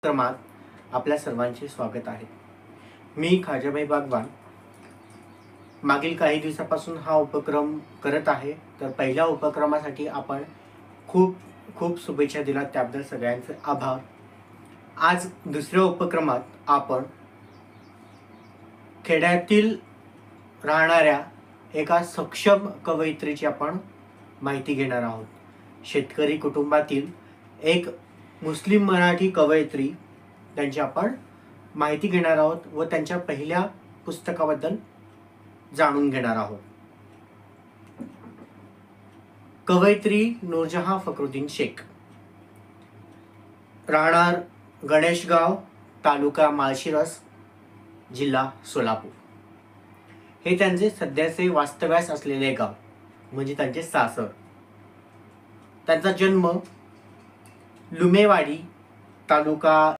क्रमात आपल्या सर्वांचे स्वागत आहे. मी खाजाभाई बागवान मागील काही दिवसापासून हा उपक्रम करत आहे. तर पहिल्या उपक्रमासाठी आपण खूप खूप शुभेच्छा दिलात, त्याबद्दल सगळ्यांचे आभार. आज दुसऱ्या उपक्रमात आपण खेड्यातील राहणाऱ्या एका सक्षम कवयित्रीची आपण माहिती घेणार आहोत. शेतकरी कुटुंबातील एक मुस्लिम मराठी कवयित्री, त्यांची आपण माहिती घेणार आहोत व त्यांच्या पहिल्या पुस्तकाबद्दल जाणून घेणार आहोत. कवयित्री नूरजहां फखरुद्दीन शेख, राहणार गणेशगाव, तालुका माळशिरस, जिल्हा सोलापूर. हे त्यांचे सध्याचे वास्तव्यास असलेले गाव, म्हणजे त्यांचे सासर. त्यांचा जन्म लुमेवाडी, तालुका